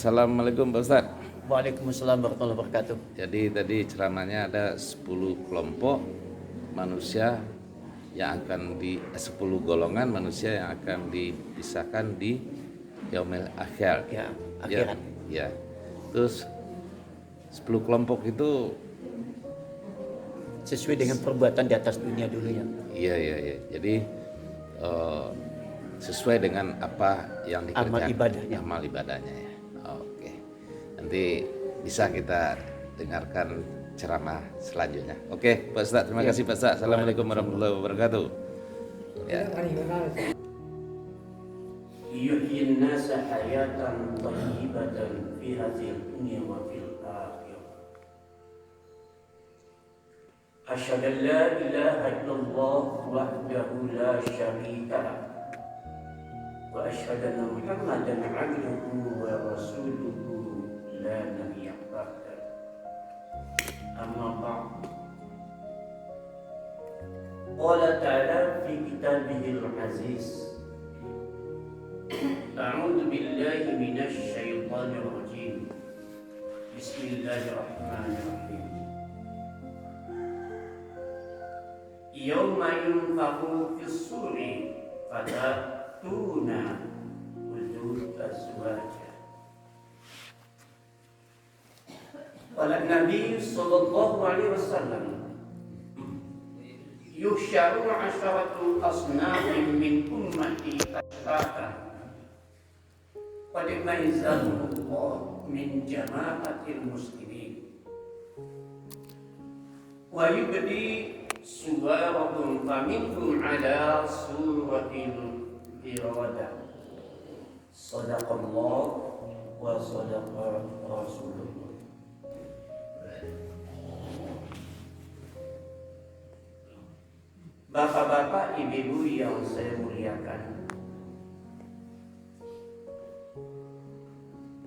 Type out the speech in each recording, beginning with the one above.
Assalamualaikum Pak Ustaz. Waalaikumsalam warahmatullahi wabarakatuh. Jadi tadi ceramahnya ada 10 kelompok manusia yang akan 10 golongan manusia yang akan dipisahkan di yaumil akhir. Ya, akhirat. Ya. Terus 10 kelompok itu Sesuai dengan perbuatan di atas dunia dulu ya. iya. Jadi sesuai dengan apa yang dikerjakan, amal ibadahnya ya. Oke. Nanti bisa kita dengarkan ceramah selanjutnya. Oke, Pak Ustaz, terima kasih Pak Ustaz. Assalamualaikum warahmatullahi wabarakatuh. Ya. Yuhyin nasa hayatan thayyibatan fi hadhil dunya wa fil akhirah. Asyhadu an la ilaha illallah wahdahu la syarika lah. Wa asyhadu anna Muhammadan 'abduhu wa rasuluhu la nabiyya ba'da. Amma ba'd. Qala ta'ala fi kitabihil aziz. A'udzu billahi minasy syaithanir rajim. Bismillahirrahmanirrahim. Yauma yunfakhu fis-suri fatatuna wujud azwaja. Qala Nabi sallallahu alaihi wasallam yuhsyaru 'asharatu asnafin min ummati ashratan qad maizalullah min jama'atil muslimin wa yubdi suwarahum faminhum ala suratil irada. Sadaqallah wa sadaqa rasulullah. Bapak-bapak, ibu-ibu yang saya muliakan,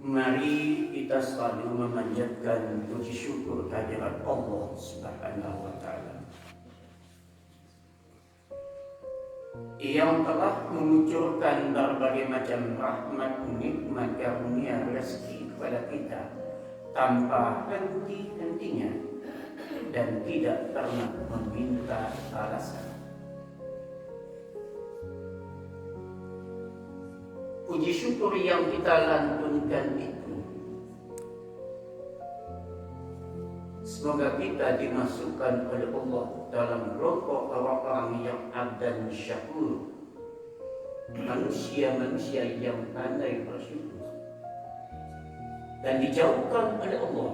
mari kita selalu memanjatkan puji syukur kehadirat Allah Subhanahu wa taala yang telah mengucurkan berbagai macam rahmat, nikmat, karunia, rezeki kepada kita tanpa henti-hentinya dan tidak pernah meminta balasan. Puji syukur yang kita lantunkan itu semoga kita dimasukkan oleh Allah dalam kelompok orang-orang yang abdan syakur, manusia-manusia yang pandai bersyukur, dan dijauhkan oleh Allah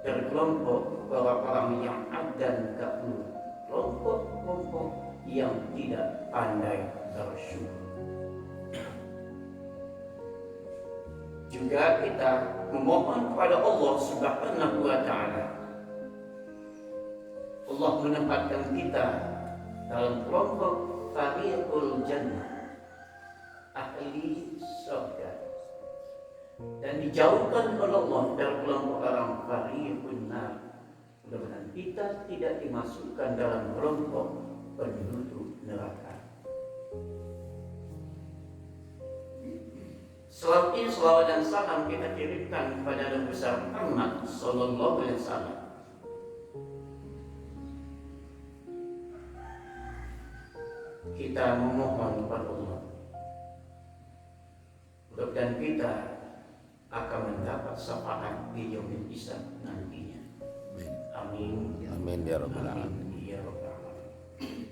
dari kelompok orang-orang yang abdan kafur, kelompok-kelompok yang tidak pandai bersyukur. Juga kita memohon kepada Allah Subhanahu wa taala. Allah menempatkan kita dalam kelompok fariqul jannah, ahli surga, dan dijauhkan oleh Allah dari kelompok orang fariqun nar. Mudah-mudahan kita tidak dimasukkan dalam kelompok penduduk neraka. Salawat dan salam kita kirimkan kepada Nabi besar Muhammad sallallahu alaihi wasallam. Kita memohon kepada Allah, mudah-mudahan kita akan mendapat syafaat di yaumil hisab nantinya. Amin. Amin ya rabbal alamin. Ya rabbal alamin.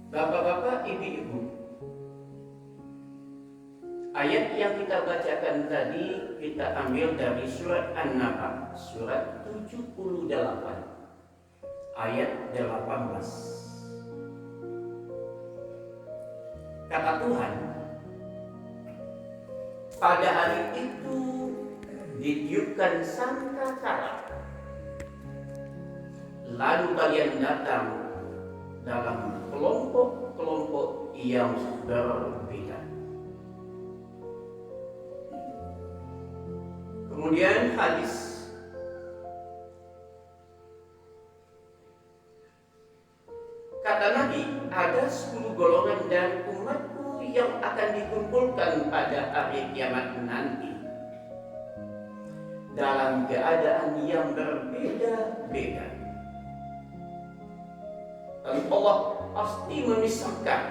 Bapak-bapak, ibu-ibu, ayat yang kita bacakan tadi kita ambil dari surat An-Naba, surat 78, ayat 18. Kata Tuhan, pada hari itu ditiupkan sangkakala, lalu kalian datang dalam kelompok-kelompok yang berbeda. Kemudian hadis kata Nabi, ada 10 golongan dari umatku hari kiamat nanti dalam keadaan yang berbeda-beda. Dan Allah pasti memisahkan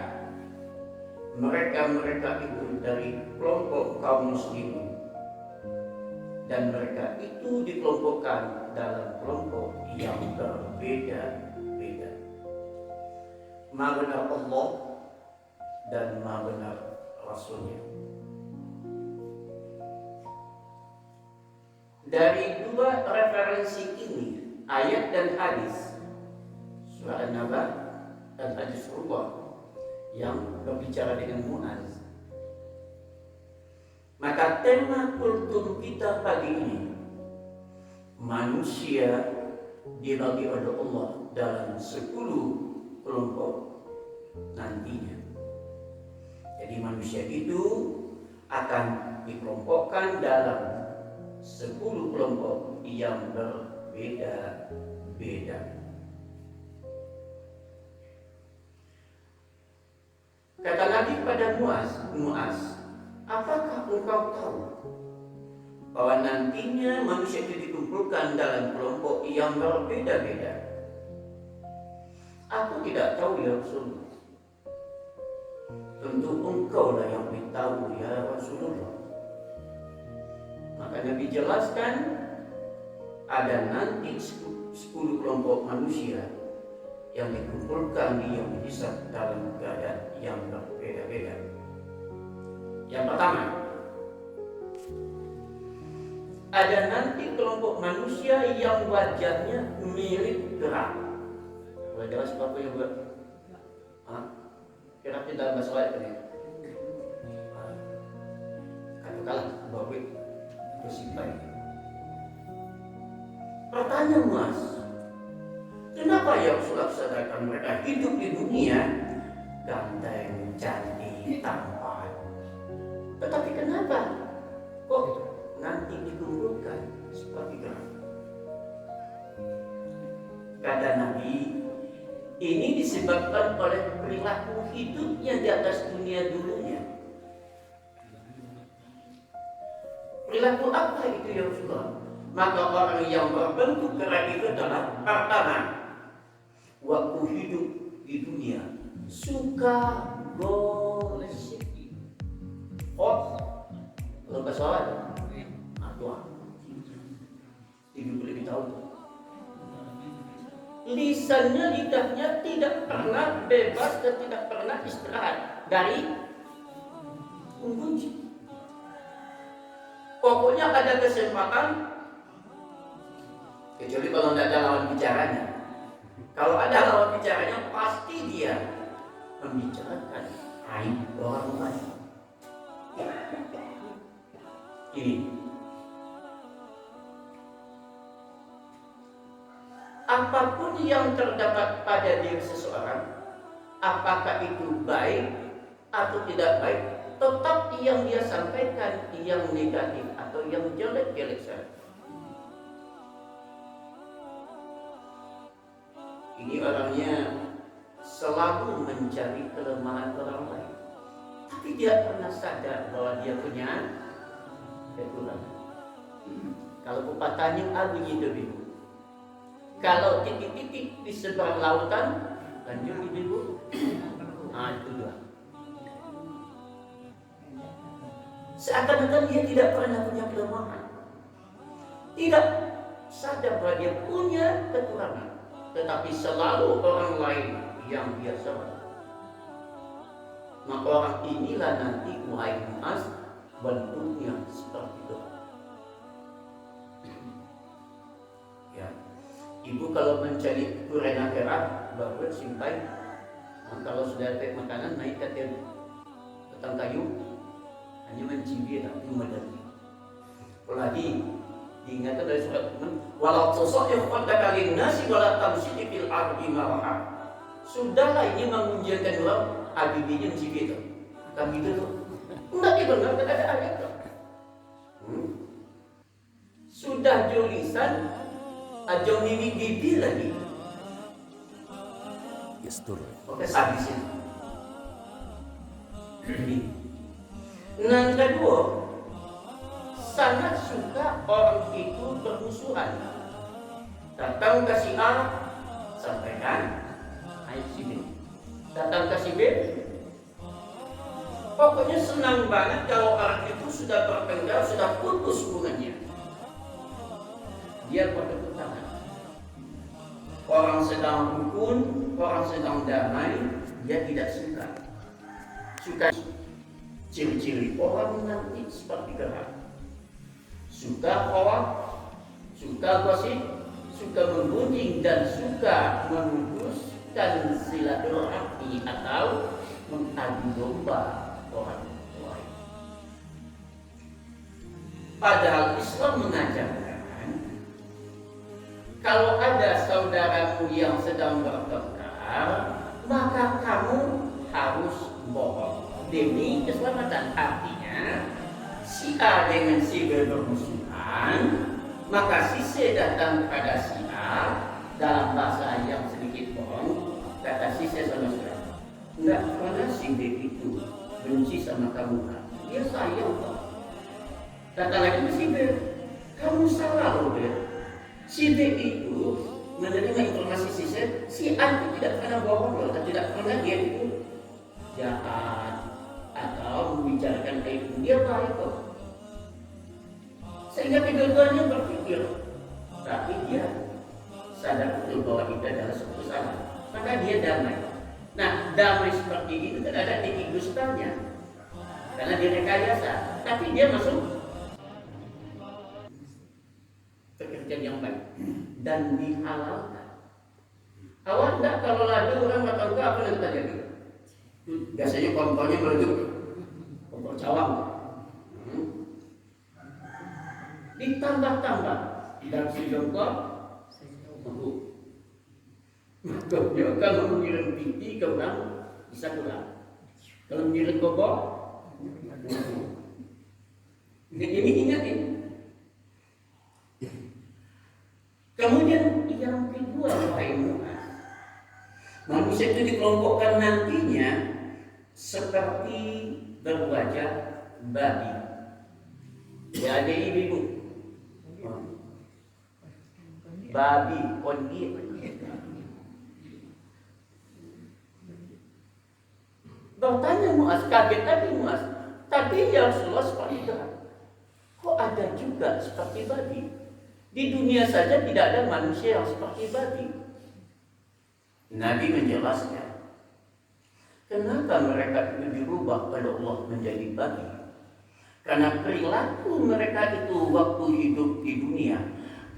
mereka-mereka itu dari kelompok kaum muslimin, dan mereka itu dikelompokkan dalam kelompok yang berbeda-beda. Ma benar Allah dan ma benar Rasulnya. Dari dua referensi ini, ayat dan hadis, surah An-Naba dan hadis Rasulullah yang berbicara dengan Muaz, maka tema kultum kita pagi ini, manusia dibagi oleh Allah dalam 10 kelompok nantinya. Jadi manusia itu akan dikelompokkan dalam 10 kelompok yang berbeda-beda. Kata Nabi pada Muaz, apakah engkau tahu bahwa nantinya manusia itu dikumpulkan dalam kelompok yang berbeda-beda? Aku tidak tahu ya Rasulullah. Tentu engkau lah yang lebih tahu ya Rasulullah. Maka Nabi jelaskan ada nanti 10 kelompok manusia yang dikumpulkan di yaumul hisab dalam keadaan yang berbeda-beda. Yang pertama, ada nanti kelompok manusia yang wajahnya mirip gerak. Boleh jelas apa yang buat? Gerak di dalam bahasa lain ini. Katakanlah bahwa bersimpai. Pertanyaan Mas, kenapa ya Rasulullah sadarkan mereka hidup di dunia ganteng, cantik, tampan? Tetapi kenapa kok nanti dikumpulkan seperti gerak? Kata Nabi, ini disebabkan oleh perilaku hidupnya di atas dunia dulunya. Perilaku apa itu ya Rasulullah? Maka orang yang berbentuk gerak itu adalah pertama, waktu hidup di dunia suka gosip. Kalau nggak salah, ibu lebih tahu. Lisannya, lidahnya tidak pernah bebas dan tidak pernah istirahat dari menggunjing. Pokoknya ada kesempatan, kecuali kalau tidak ada lawan bicaranya. Kalau ada lawan bicaranya, pasti dia membicarakan aib orang lain. Ini apapun yang terdapat pada diri seseorang, apakah itu baik atau tidak baik, tetap yang dia sampaikan yang negatif atau yang jelek-jelek saja. Ini orangnya selalu mencari kelemahan orang lain, tapi dia pernah sadar bahwa dia punya kekurangan. Kalau pepatahnya bunyi debu. Kalau titik-titik di seberang lautan, lanjut debu. Itu dua. Seakan-akan dia tidak pernah punya kelemahan, tidak sadar bahwa dia punya kekurangan, tetapi selalu orang lain yang dia salah. Maka orang inilah nanti wahai Muaz bentuknya seperti itu. Ya, ibu kalau mencari durian akhirat baru simpai. Kalau sudah dapat makanan naik ke batang kayu, hanya mencibir tapi memedati. Apalagi diingatkan dari surat Tuhan, walau sosok yang pada kali nasi walau tamsidi fil ardi maraha. Sudahlah ini mengunjungkan orang abibinya mencibir itu. Kami itu tuh enggak dibenar ada itu. Sudah tulisan aja mimik bibir lagi. Gestur. Oke, habisnya. Yang kedua, sangat suka orang itu bermusuhan. Datang ke si A, sampaikan ayat si B. Datang ke si B, pokoknya senang banget kalau orang itu sudah bertengkar, sudah putus hubungannya. Dia bertepuk tangan. Orang sedang rukun, orang sedang damai, dia tidak suka. Suka ciri-ciri orang nanti seperti gerak. Suka orang, suka gosip, suka menggunjing dan suka memutuskan silaturahmi atau mengadu domba orang lain. Padahal Islam mengajarkan kalau ada saudaramu yang sedang bertengkar, maka kamu harus bohong demi keselamatan. Artinya si A dengan si B bermusuhan, maka si C datang kepada si A dalam bahasa yang sedikit bohong, kata si C sama si A, enggak pernah si B itu benci sama kamu kan? Dia sayang kok. Kata lagi si B, kamu salah loh B. Si B itu menerima informasi si C, si A itu tidak pernah bohong loh, dan tidak pernah dia itu jahat atau membicarakan aib, dia baik kok. Sehingga kedua-duanya berpikir, tapi dia sadar betul bahwa itu adalah suatu salah, maka dia damai. Nah, damai seperti itu tidak ada titik dustanya, karena dia rekayasa, tapi dia masuk pekerjaan yang baik dan dihalalkan. Awal enggak kalau lagi orang bertangga apa yang terjadi? Biasanya kompolnya meletup, kompol cawang. Ditambah-tambah dan si jongkok mabuk. Makanya kalau mengirim piti ke orang bisa kurang. Kalau mengirim bobok, ini ingatin. Kemudian yang kedua, wahai mu'az, manusia itu dikelompokkan nantinya seperti berwajah babi. Ya ada ibu. Babi, kondi. Bertanya Mu'az, kaget tadi Mu'az. Tapi ya Rasulullah seperti itu. Kok ada juga seperti babi? Di dunia saja tidak ada manusia yang seperti babi. Nabi menjelaskan, kenapa mereka itu dirubah oleh Allah menjadi babi? Karena perilaku mereka itu waktu hidup di dunia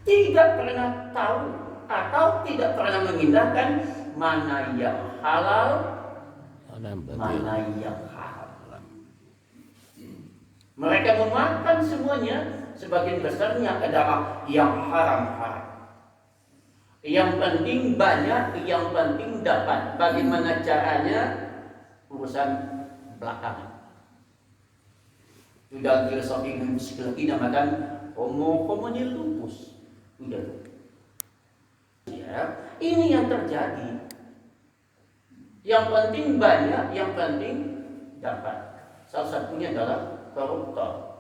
tidak pernah tahu atau tidak pernah mengindahkan mana yang halal, mana yang haram. Mereka memakan semuanya, sebagian besarnya adalah yang haram-haram. Yang penting banyak, yang penting dapat. Bagaimana caranya? Urusan belakangan. Sudah filosofi psikologi namakan homo lupus. Sudah. Ya, ini yang terjadi. Yang penting banyak, yang penting dapat. Salah satunya adalah koruptor.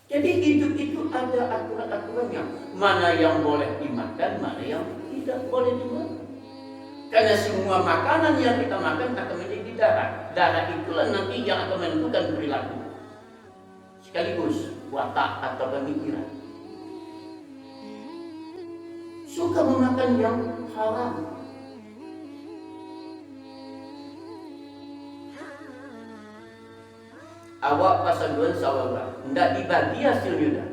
Jadi hidup itu ada aturan-aturannya. Mana yang boleh dimakan, mana yang tidak boleh dimakan. Karena semua makanan yang kita makan akan menjadi darah. Darah itulah nanti yang akan menentukan perilaku. Sekaligus watak atau pemikiran. Suka memakan yang haram. Awak pasangan sawah, tidak dibagi hasilnya dah.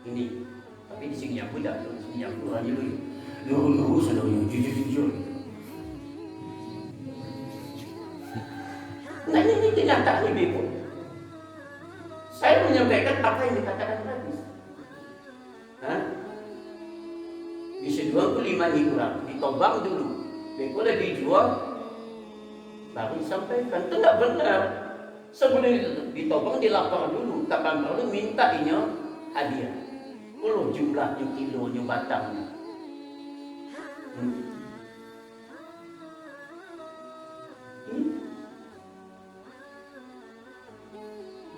Ini, tapi di sini yang budak, di sini yang kurang dulu sudah yang jujur. Nah ini kenyataan ibu. Saya menyampaikan apa yang dikatakan tadi. Bisa jual ke 5 kurang, ditobang dulu. Boleh dijual, baru disampaikan. Itu tidak benar. Sebelum ditobang dilapor dulu, kapan perlu minta hadiah. Puluh jumlahnya, kilonya, batangnya.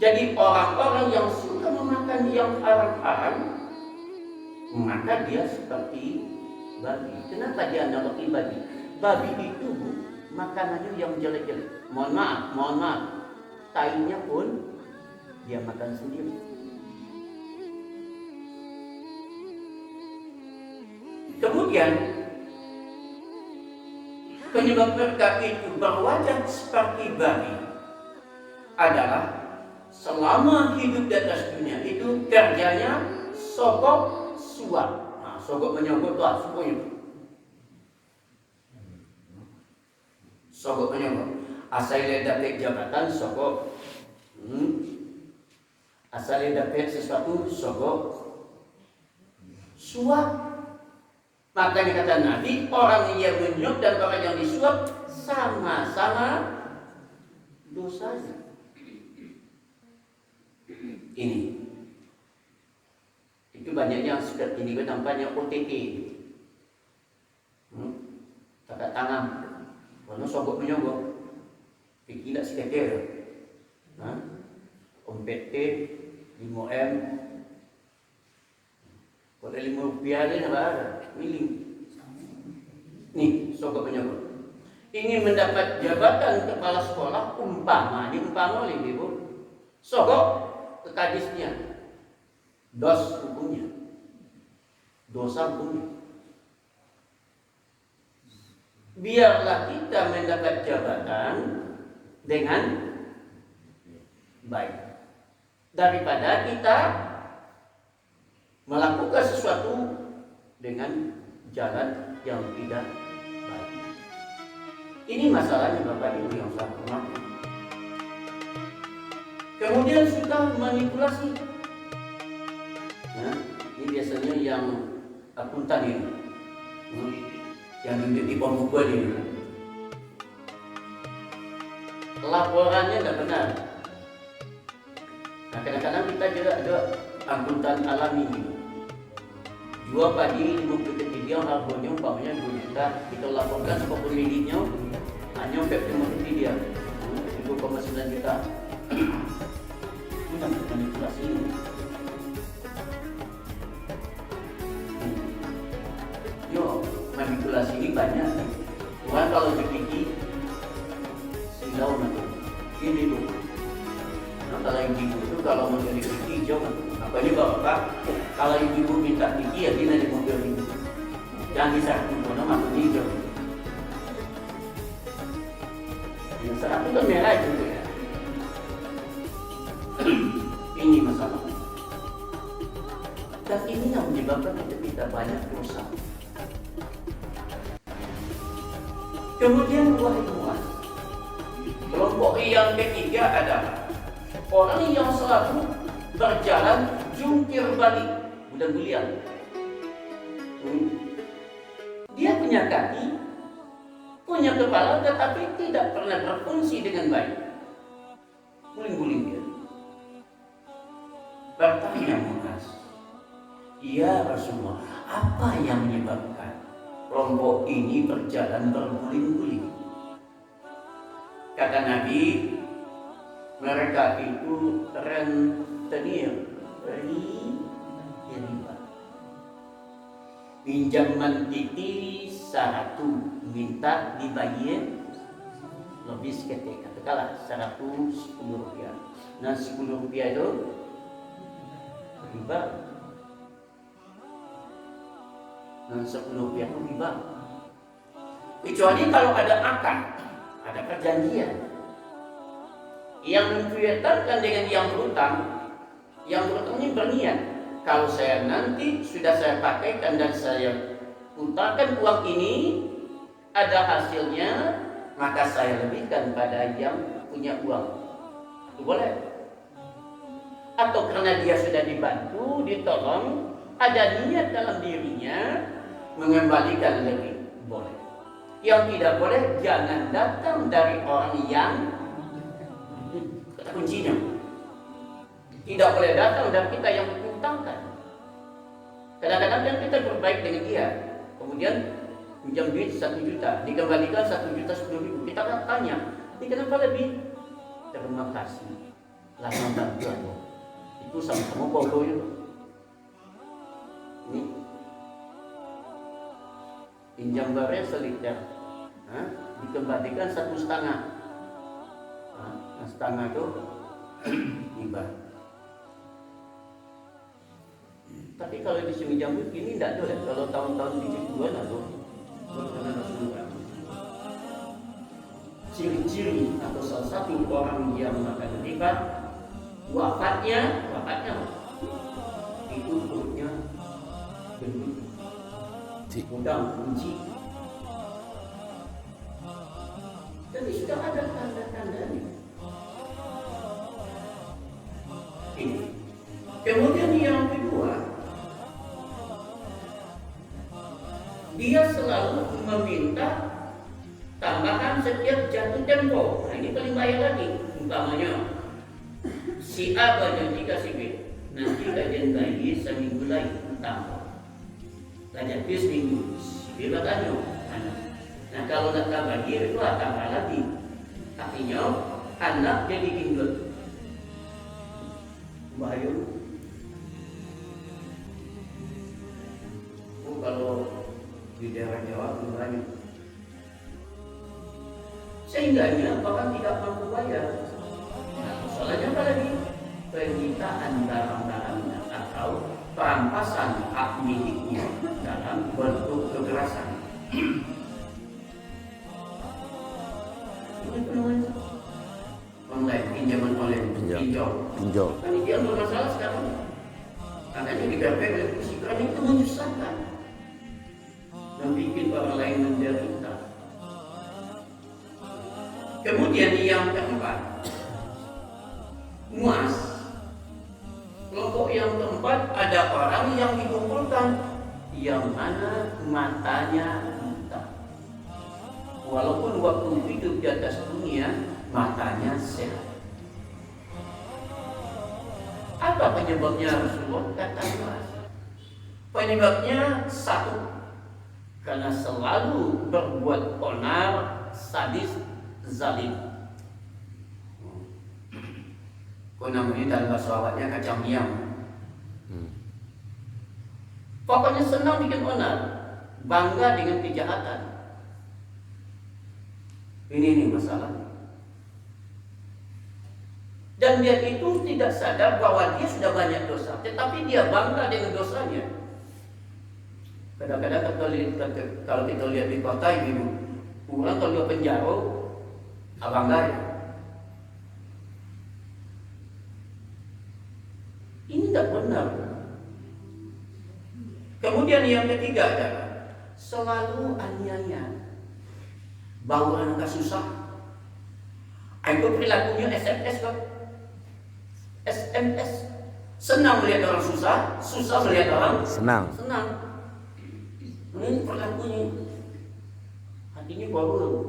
Jadi orang-orang yang suka memakan yang haram-haram, maka dia seperti babi. Kenapa dia analogi babi? Babi itu makanannya yang jelek-jelek. Mohon maaf, tainya pun dia makan sendiri. Kemudian penyebab mereka itu berwajah seperti babi adalah selama hidup di atas dunia itu kerjanya sogok suap. Nah, sogok menyogok itu semuanya. Sogok menyogok. Asal dia dapat jabatan sogok. Asal dia dapat sesuatu sogok suap. Makanya kata Nabi, orang yang menyuap dan orang yang disuap sama-sama dosanya. Ini itu banyak yang seperti ini tampaknya OTT, tangkap tangan, warna sogok menyogok, pikir tak seketir, PT 5M, kalau 5 rupiah dia nak ada, miling. Nih sogok menyogok. Ingin mendapat jabatan kepala sekolah, umpama oleh ibu, sogok ke kadisnya, dosa hukumnya. Biarlah kita mendapat jabatan dengan baik daripada kita melakukan sesuatu dengan jalan yang tidak baik. Ini masalahnya Bapak Ibu yang saya hormati. Kemudian suka manipulasi. Nah, ini biasanya yang akuntan ini, yang di pembukuan ini. Laporannya tidak benar. Nah, kadang-kadang kita juga ada akuntan alami. Jual padi 50 ketiga, harganya umpamanya 2 juta. Kita laporkan ke pemiliknya hanya 50 dia, 2,9 juta. Itu manipulasi. Yo, manipulasi ini banyak. Orang kalau dipikir silau nanti ini tuh. Nah, kalau yang itu kalau mau jadi pikir jangan. Apa ini bapak? Kalau ibu minta pikir ya dia di mobil ini. Jangan disarkan karena masuk hijau. Yang serap itu merah juga ya. Ini masalah. Dan ini yang menyebabkan kita banyak dosa. Kemudian wahai muas, kelompok yang ketiga adalah orang yang selalu berjalan jungkir balik, bulan bulian. Dia punya kaki, punya kepala, tetapi tidak pernah berfungsi dengan baik. Guling-guling dia. Bertanya Muaz, ya Rasulullah, apa yang menyebabkan kelompok ini berjalan berguling-guling? Kata Nabi, mereka itu rentenir riba. Pinjaman titi 100 minta dibayar lebih seketika. Katakanlah 110 rupiah. Nah 10 rupiah itu riba. Nah 10 rupiah itu riba. Kecuali kalau ada akad, ada perjanjian yang mencuitankan dengan yang berutang ini berniat, kalau saya nanti sudah saya pakaikan dan saya utangkan uang ini, ada hasilnya, maka saya lebihkan pada yang punya uang. Itu boleh. Atau karena dia sudah dibantu, ditolong, ada niat dalam dirinya mengembalikan lebih, boleh. Yang tidak boleh, jangan datang dari orang yang kuncinya. Tidak boleh datang dari kita yang mengutangkan. Kadang-kadang kan kita berbaik dengan dia, kemudian pinjam duit 1 juta, dikembalikan 1 juta 10 ribu. Kita akan tanya, ini kenapa lebih? Terima kasih. lama bantuan itu sama-sama bodoh itu. Ini pinjam barang seliter, dikembalikan 1,5. Nah, setengah itu riba. Tapi kalau di sini jambu ini tidak ada. Kalau tahun-tahun 70-an atau ciri-ciri atau salah satu orang yang makan riba wafatnya itu perutnya gendut, udang kunci. Jadi sudah ada tanda-tandanya. Kemudian yang kedua, dia selalu meminta tambahan setiap jatuh tempo. Nah, ini paling bahaya lagi. Umpamanya si A banyak dikasih B, nanti gajian gaji seminggu lagi tambah. Gajian B seminggu, si B bertanya. Nah, kalau nak tambah dia itu tambah lagi. Artinya anak jadi tinggal. Bahaya. Kalau di daerah Jawa banyak. Sehingganya bahkan tidak mampu bayar. Nah, soalnya apa lagi? Penyitaan barang-barangnya atau perampasan hak miliknya dalam bentuk kekerasan. Ini namanya online, pinjaman online, pinjol. Kan ini yang bermasalah sekarang. Makanya di KPK oleh psikolog itu menyusahkan dan bikin orang lain menderita. Kemudian yang keempat, muas. Kelompok yang keempat ada orang yang dikumpulkan yang mana matanya buta. Walaupun waktu hidup di atas dunia matanya sehat. Apa penyebabnya Rasulullah? Kata muas. Penyebabnya satu, karena selalu berbuat onar, sadis, zalim. Kau namanya dalam bahasa Arabnya kacang miam. Pokoknya senang bikin onar, bangga dengan kejahatan. Ini masalah. Dan dia itu tidak sadar bahwa dia sudah banyak dosa, tetapi dia bangga dengan dosanya. Kadang-kadang kalau kita lihat di kota ini, orang kalau dia penjara, bangga ya. Ini tidak benar. Kemudian yang ketiga adalah selalu aniaya, bawa anak susah. Aku perilakunya SMS kan? SMS. Senang melihat orang susah, susah melihat orang senang. Ini perilakunya. Hatinya baru.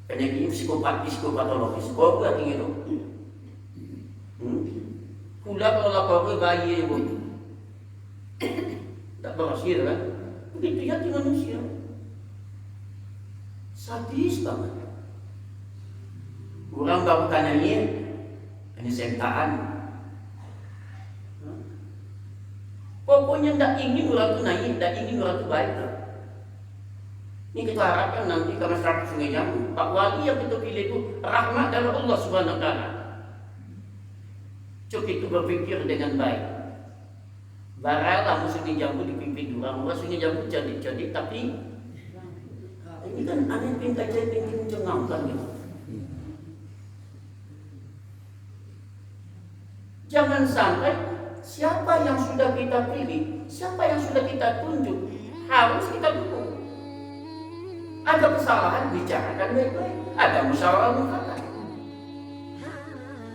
Penyakitnya psikopatologis. Baru hatinya itu. Pula kalau lapor bayi ibu. Tak berhasil kan? Begitu hati manusia. Sadis banget. Orang baru kanannya ini sentaan. Pokoknya tidak ingin orang itu naik, tidak ingin orang itu baik. Ini kita harapkan nanti ke masyarakat Sungai Jambu, Pak Wali yang kita pilih itu rahmat dari Allah Subhanahu Wa Taala. Cukup itu berpikir dengan baik. Baralah Sungai Jambu dipimpin orang Sungai Jambu jadi tapi ini kan aneh pinta jadi mencengangkan gitu. Jangan sampai siapa yang sudah kita pilih, siapa yang sudah kita tunjuk, harus kita dukung. Ada kesalahan, bicarakan baik-baik. Ada musyawarah mufakat.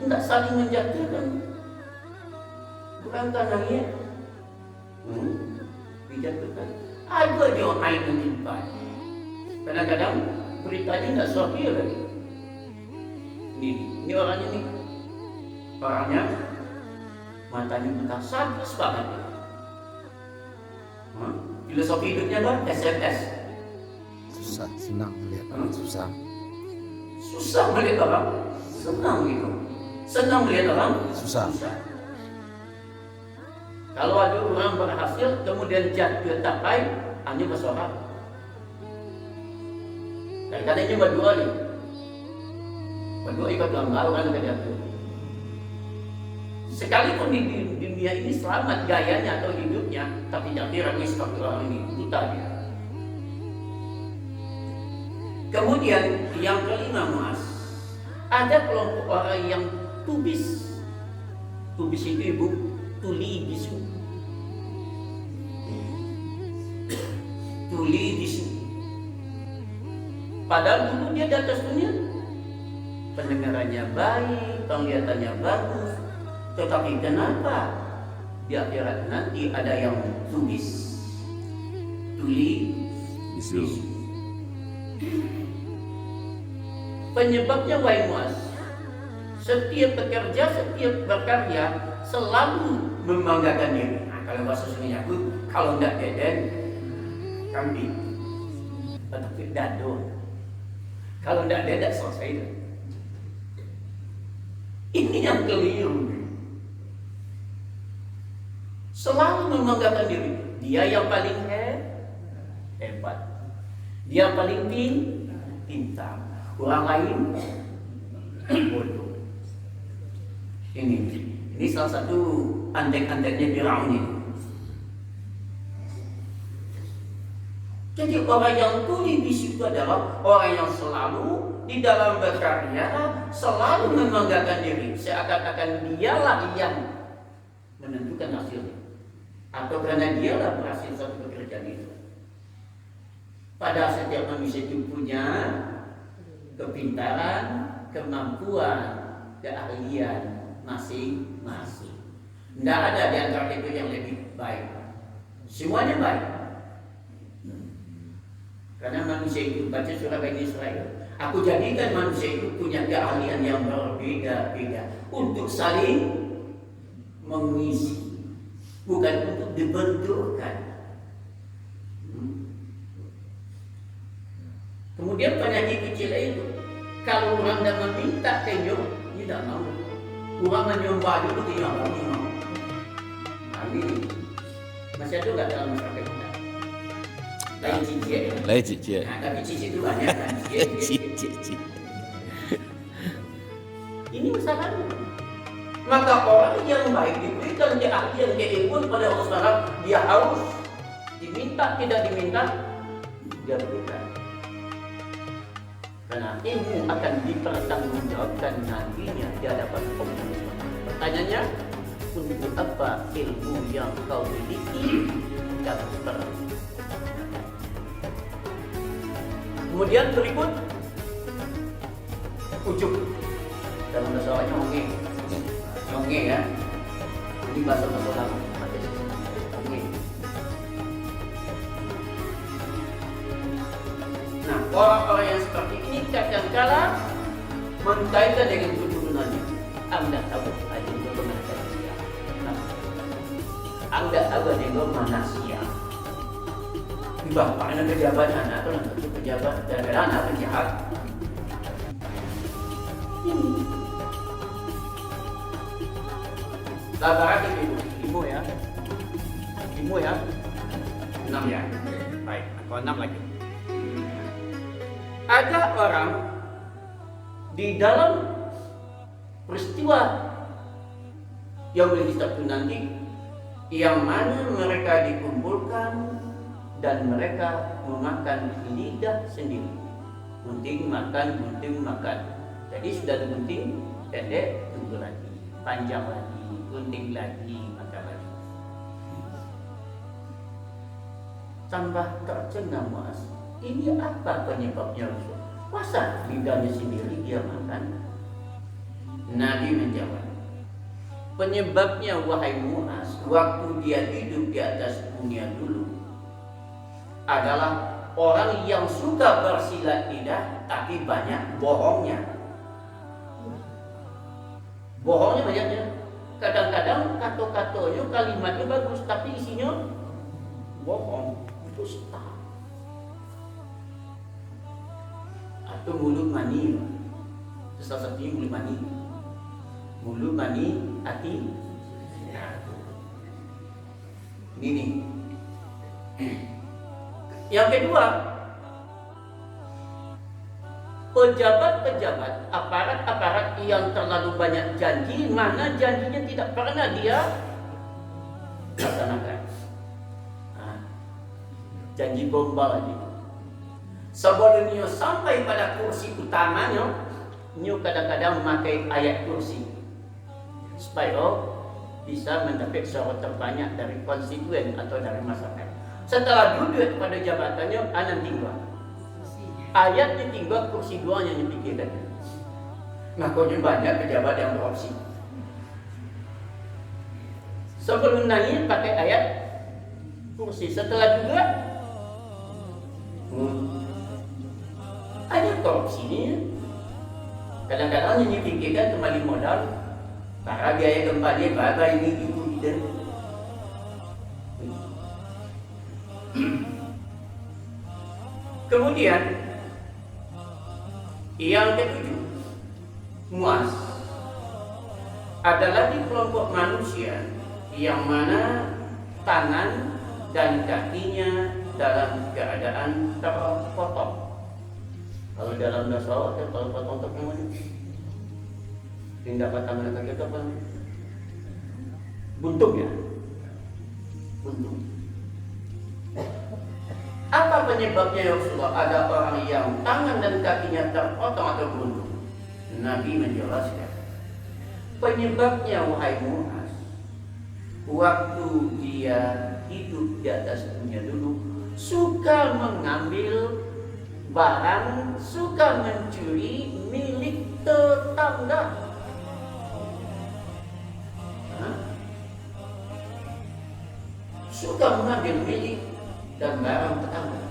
Tidak saling menjatuhkan. Bukan tanahnya dijatuhkan. Ada yang air menimpa. Kadang-kadang beritanya tidak sahih lagi. Ini orangnya nih. Orangnya matanya buta, sadis banget. Filosofi hidupnya apa? SMS. Susah, senang melihat orang susah. Susah melihat orang senang gitu. senang melihat orang Susah. Kalau ada orang berhasil kemudian jatuh tapai, hanya bersorak. Kadang-kadang ini berdua nih. Berdua ikut gambar kan jatuh. Sekalipun di dunia ini selamat gayanya atau hidupnya, tapi tak kira seperti orang ini buta dia. Kemudian yang kelima Mas, ada kelompok orang yang tubis. Tubis itu ibu, tuli bisu. Tuli bisu. Padahal dulu dia di atas dunia, pendengarannya baik, penglihatannya bagus. Tetapi kenapa di akhirat nanti ada yang tubis, tuli Bisu. Penyebabnya wahai Muaz, setiap bekerja, setiap berkarya selalu membanggakan diri. Nah, kalau bahasa Sunda aku, kalau tidak deden, kambing, tetapi dado. Kalau tidak deden selesai. Ini yang keliru. Selalu membanggakan diri. Dia yang paling hebat. Dia yang paling pintar. Orang lain bodoh. Ini salah satu antek-anteknya Firaun ini. Jadi orang yang tuli bisu itu adalah orang yang selalu di dalam berkarya selalu membanggakan diri, seakan-akan dialah yang menentukan hasilnya, atau karena dialah berhasil satu pekerjaan itu. Padahal setiap manusia itu punya kepintaran, kemampuan, keahlian masing-masing. Tidak ada di antara itu yang lebih baik. Semuanya baik. Karena manusia itu baca surah Bani Israel. Aku jadikan manusia itu punya keahlian yang berbeda-beda untuk saling mengisi, bukan untuk dibenturkan. Kemudian penyanyi kecil itu, kalau orang tidak meminta kenyum, dia tidak mau. Orang menyembah dulu dia tidak mau. Nah, ini masih ada nggak dalam masyarakat kita? Lain cincin. Lain cincin. Nah, tapi cincin itu banyak kan? Cincin. Ini masalahnya. Maka orang yang baik diberikan keahlian, keilmuan pada Allah SWT, dia harus diminta, tidak diminta, dia berikan. Karena ilmu akan dipertanggungjawabkan nantinya di hadapan Allah. Pertanyaannya, untuk apa ilmu yang kau miliki dan kemudian berikut ujub dalam bahasa Arabnya nyonge ya. Ini bahasa lama. Nyonge. Nah, orang-orang yang seperti ini kadang-kala mengkaitkan dengan keturunannya. Anda tahu aja juga manusia. Anda tahu aja juga manusia. Bapak anak pejabat, anak itu nanti pejabat, dan anak penjahat. Ini. Labaran ibu ya, 6 ya. Baik, atau 6 lagi. Ada orang di dalam peristiwa yang Sabtu nanti, yang mana mereka dikumpulkan dan mereka memakan lidah sendiri. Gunting makan. Jadi sudah ada gunting, pendek, tunggu lagi, panjang lagi, gunting lagi, makan lagi. Tambah tercengang Mas. Ini apa penyebabnya Rasul? Masa lidahnya sendiri dia makan? Nabi menjawab, penyebabnya wahai Muaz, waktu dia hidup di atas dunia dulu adalah orang yang suka bersilat lidah tapi banyak bohongnya. Bohongnya banyaknya. Kadang-kadang kata-katanya, kalimatnya bagus tapi isinya bohong, dusta. Atau mulut mani. Salah satunya mulut mani. Mulu, mani, hati. Nah, ini nih. Yang kedua, pejabat-pejabat, aparat-aparat yang terlalu banyak janji, mana janjinya tidak pernah dia laksanakan. Nah, janji gombal aja. Sebelum nyo sampai pada kursi utamanya, nyo kadang-kadang memakai ayat kursi supaya bisa mendapat suara terbanyak dari konstituen atau dari masyarakat. Setelah duduk pada jabatannya, anak tinggal. Ayatnya tinggal, kursi doang yang dipikirkan. Makanya banyak pejabat yang beropsi. Sebelum nanya pakai ayat kursi, setelah duduk, ada korupsi ini. Kadang-kadang yang dipikirkan kembali modal, para biaya kembali, berapa ini itu dan kemudian yang ketujuh, muas adalah di kelompok manusia yang mana tangan dan kakinya dalam keadaan terpotong. Kalau dalam bahasa Arab, kalau potong mana? Tindak tangan dan kaki itu apa? Buntung ya, buntung. Apa penyebabnya ya Rasulullah? Ada orang yang tangan dan kakinya terpotong atau buntung. Nabi menjelaskan penyebabnya, wahai Muaz, waktu dia hidup di atas dunia dulu suka mengambil barang, suka mencuri milik tetangga. Suka mengambil milik dan barang tetangga.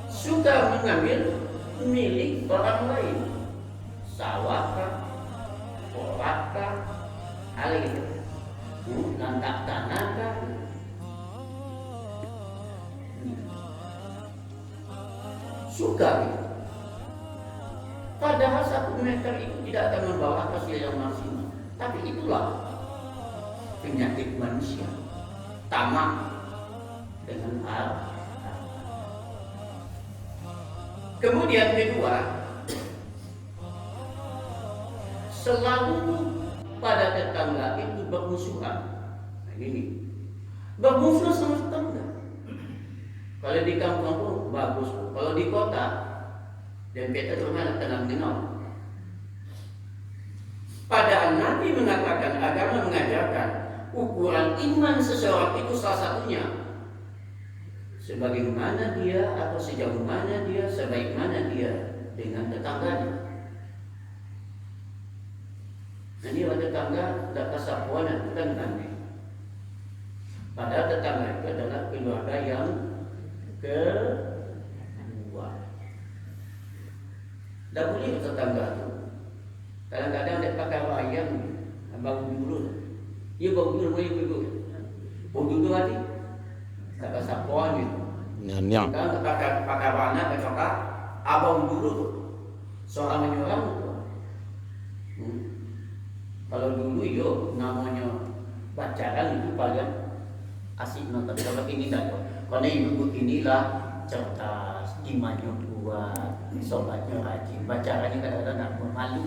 Suka mengambil milik orang lain, sawahkah, porakkah, hal itu, lantak tanahkah. Suka gitu. Padahal 1 meter itu tidak akan membawa hasil yang maksimal. Tapi itulah penyakit manusia, tamak dengan hal. Kemudian kedua, selalu pada tetangga itu bermusuhan. Nah, ini bermusuh sama tetangga. Kalau di kampung bagus, kalau di kota dan kita terus kenal. Padahal Nabi mengatakan, agama mengajarkan ukuran iman seseorang itu salah satunya sebagaimana dia atau sejauh mana dia, sebaik mana dia dengan tetangganya. Nah, ini tetangga tidak kasapuan dan bukan aneh. Padahal tetangga itu adalah keluarga yang kedua. Tidak boleh tetangga itu. Kadang-kadang dia pakai wayang, bangun dulu. Dia bangun dulu, bangun dulu hati. Tak kasar pohon gitu. Nyanyang. Kan pakai warna, coklat, abang dulu. Seorang menyuram itu. Kalau dulu yo namanya pacaran itu paling asik nonton. Kalau ini tak. Karena ibu inilah cerdas, imannya kuat, sholatnya rajin, pacarannya kadang-kadang tak malu.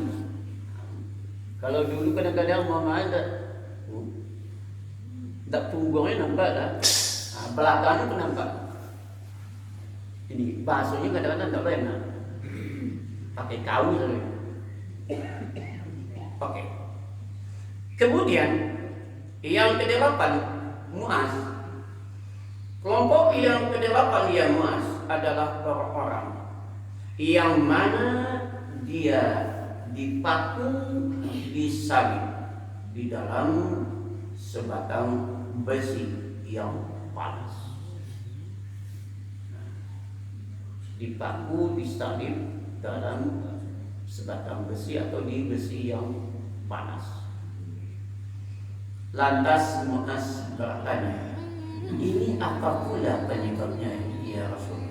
Kalau dulu kadang-kadang mama ada, tak punggungnya nampak dah, belakangnya pun nampak. Ini bahasanya kadang-kadang tak benar, pakai kaul saja. Oke. Kemudian yang ke-8, Muaz. Kelompok yang ke-8 yang Muaz adalah orang-orang yang mana dia dipaku disalib di dalam sebatang besi yang panas. Dipaku disalib dalam sebatang besi atau di besi yang panas. Lantas Muaz bertanya, ini apa pula penyebabnya ya Rasul?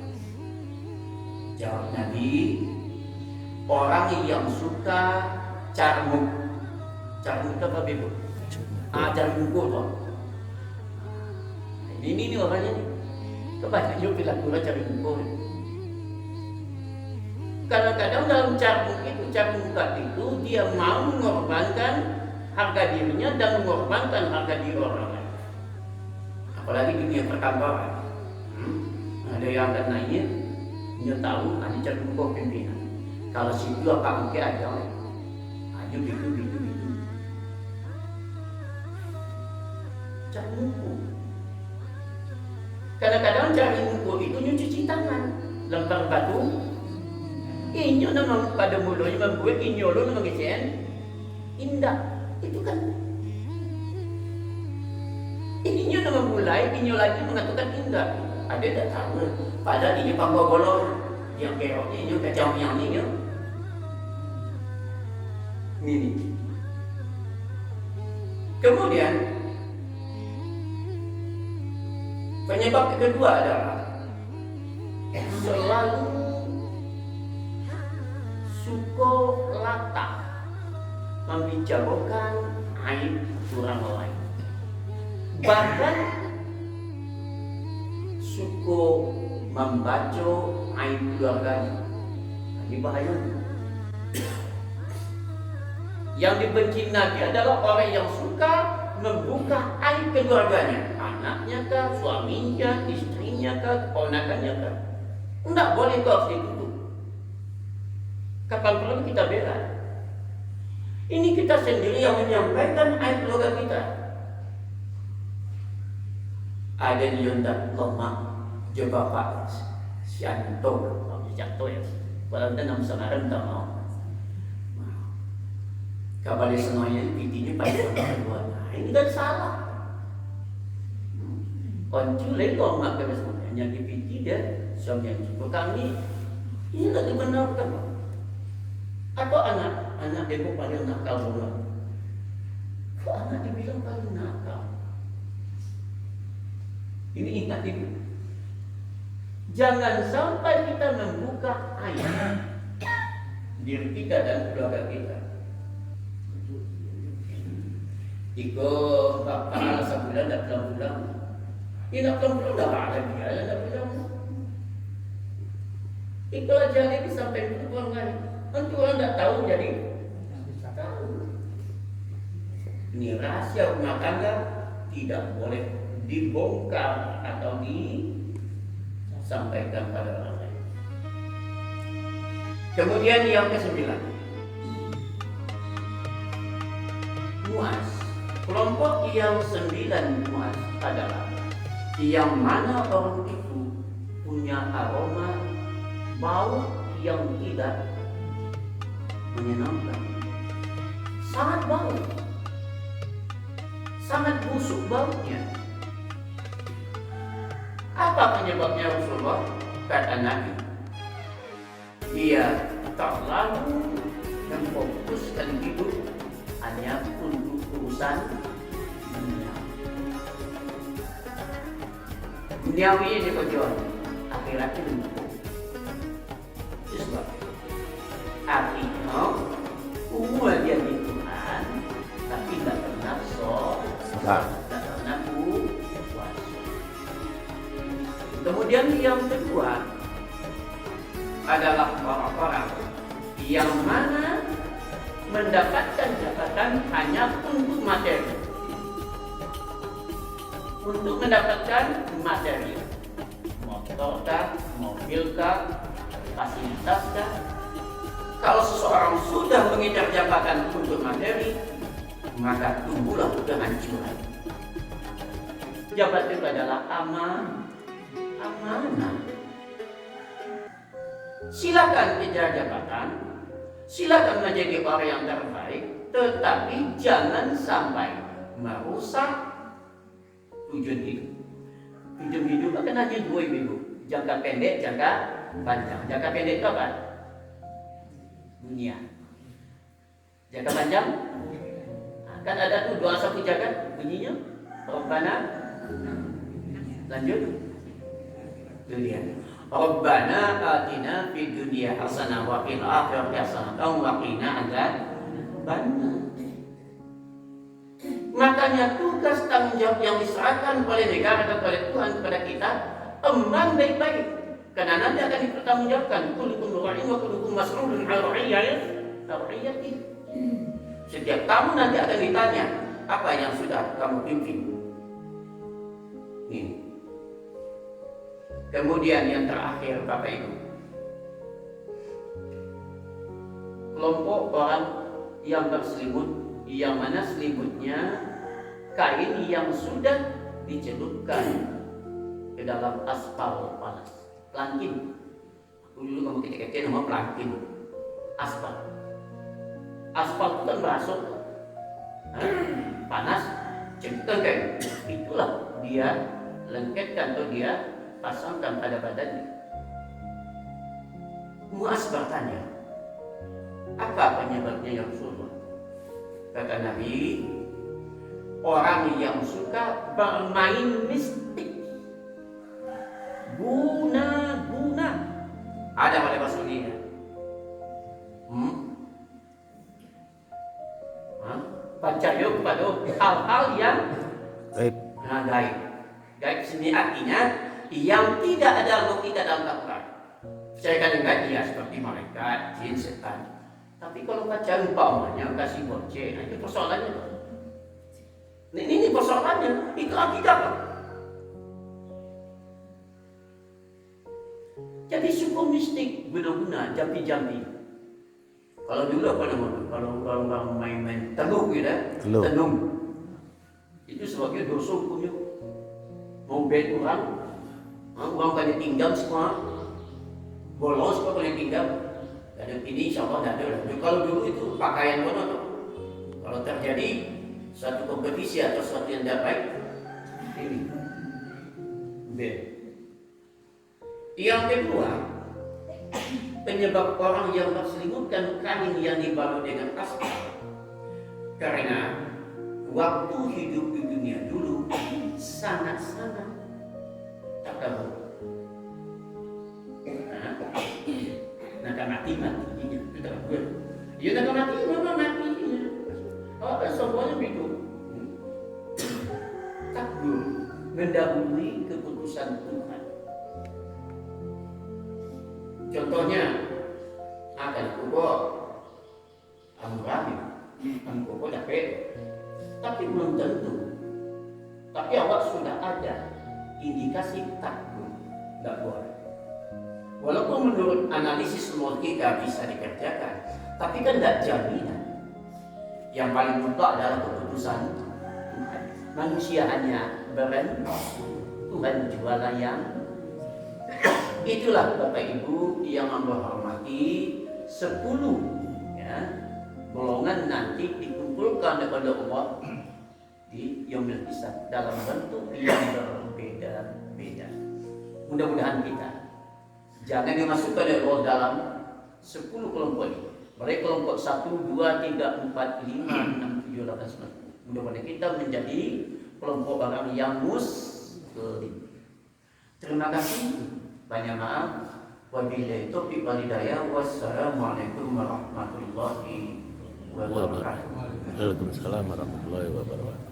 Jawab Nabi, orang yang suka carmuk. Carmuk itu apa Ibu? Carmuk tuh. Ini orangnya nih. Kebanyakan juga perilakunya carmuk. Kadang-kadang dalam carmuk itu dia mau mengorbankan harga dirinya dan mengorbankan harga diri orang lain. Apalagi dunia perkantoran. Ada yang akan nanya, dia tahu ada carmuk pimpinan. Kalau situ apa mungkin aja gitu. Cari muku. Kadang-kadang cari muku itu nyuci tangan, lempar batu. Inyo namang pada mulanya membuat inyo lo namang isen. Indah, itu kan. Inyo namang mulai, inyo lagi mengatakan indah. Ada tak tahu. Padahal ini panggogolong yang keroknya inyo kacau yang inyo. Ini. Kemudian penyebab kedua adalah selalu suka latah membicarakan aib orang lain, bahkan suka membaca aib keluarganya. Ini bahaya. Yang dibenci Nabi adalah orang yang suka membuka aib keluarganya, anaknya kah, suaminya, istrinya kah, keponakannya kah. Tidak boleh itu harus ditutup. Kapan perlu kita bela. Ini kita sendiri yang menyampaikan aib keluarga kita. Ada di yondak lemah coba Pak si Anto, jatuh ya. Walau dia nama samaran tak mau. Kabar semuanya intinya pada orang kedua. Ini kan salah. Koncu lego mak kami semuanya di PT dia suami yang cukup kami ini lagi benarkan. Atau anak ibu paling nakal pula. Kok anak dibilang paling nakal? Ini ingat ibu. Jangan sampai kita membuka aib diri kita dan keluarga kita. Iko bapak sebulan tak pulang-pulang. Ini tak pulang-pulang dah ada dia tak pulang. Iko aja ini sampai itu pulang kan. Nanti orang tak tahu jadi. Tahu. Ini rahasia rumah tangga tidak boleh dibongkar atau disampaikan pada orang lain. Kemudian yang ke-9, muas. Kelompok yang 9 muas adalah yang mana orang itu punya aroma bau yang tidak menyenangkan, sangat bau, sangat busuk baunya. Apa penyebabnya busuk bau? Kata Nabi, dia terlalu memfokuskan hidup hanya untuk urusan duniawi ini berjuang, akhiratnya lumpuh. Itu sebab artinya umur dia di Tuhan, tapi tidak pernah tidak pernah puas. Kemudian yang kedua adalah orang-orang yang mana mendapatkan jabatan hanya untuk materi. Untuk mendapatkan materi, motor kah, mobil kah, fasilitas kah. Kalau seseorang sudah mengejar jabatan untuk materi, maka tunggulah kehancuran. Jabatan itu adalah amanah. Silakan kejar jabatan, silakan menjadi orang yang terbaik, tetapi jangan sampai merusak tujuan hidup. Tujuan hidup akan hanya dua ibu, jangka pendek, jangka panjang. Jangka pendek itu apa? Dunia. Jangka panjang akan ada tuh doa satu jagat bunyinya. Rabbana lanjut dunia. Rabbana atina fid dunya hasanah wa fil akhirati hasanah wa qina adzabannar. Makanya tugas tanggung jawab yang diserahkan oleh negara dan oleh Tuhan kepada kita, emban baik-baik. Karena nanti akan dipertanggungjawabkan. Kullukum ra'in wa kullukum mas'ulun 'an ra'iyati. Setiap tamu nanti akan ditanya, apa yang sudah kamu pimpin? Ini. Kemudian yang terakhir, Bapak Ibu, kelompok orang yang berselimut, yang mana selimutnya kain yang sudah dicelupkan ke dalam aspal panas, plankin. Dulu kamu kecil-kecil nama plankin, aspal. Aspal itu kan berasap, panas, celupkan kain. Itulah dia lengketkan atau dia pasangkan pada badannya. Mu'az bertanya, apa penyebabnya ya Rasulullah? Kata Nabi, orang yang suka bermain mistik, guna-guna, ada pada Rasulullah. Percaya kepada hal-hal yang Baik. gaib. Gaib sini artinya yang tidak ada logika dalam Al-Quran. Saya kadang dia seperti malaikat, jin, setan. Tapi kalau baca umpamanya kasih goceng, itu persoalannya. Ini persoalannya, itu akidah. Jadi suku mistik guna-guna, jampi-jampi. Kalau dulu apa namanya? Kalau orang main-main tenung gitu ya, tenung. Itu sebagai dosa hukumnya. Mau bed orang banyak tinggal semua, bolos kok banyak tinggal. Dan ini insya Allah tidak ada. Kalau dulu itu pakaian mana tuh? Kalau terjadi suatu kompetisi atau sesuatu yang tidak baik, ini bed. Yang kedua, penyebab orang yang berselimutkan kain yang dibalut dengan aspal, karena waktu hidup di dunia dulu sangat-sangat takabur. Nak matinya, kita gue. Dia nak mati, mana matinya? Oh, semuanya begitu. Takbur mendahului keputusan Tuhan. Contohnya, akan kubur Amrani, kubur dapat, tapi belum tentu. Tapi awak sudah ada indikasi takbur, tidak boleh. Walaupun menurut analisis logika bisa dikerjakan, tapi kan tidak jaminan. Yang paling mutlak adalah keputusan Tuhan. Manusia hanya berenung, Tuhan jualan yang. Itulah Bapak Ibu yang Anda hormati, 10 ya, golongan nanti dikumpulkan kepada Allah di Yaumil Hisab dalam bentuk yang berbeda-beda. Mudah-mudahan kita jangan dimasukkan oleh Allah dalam 10 kelompok ini. Mereka kelompok 1, 2, 3, 4, 5, 6, 7, 8, 9. Mudah-mudahan kita menjadi kelompok orang yang muslim. Terima kasih. Banyak maaf. Wabillahi taufiq wal hidayah. Wassalamualaikum warahmatullahi wabarakatuh. Waalaikumsalam warahmatullahi wabarakatuh.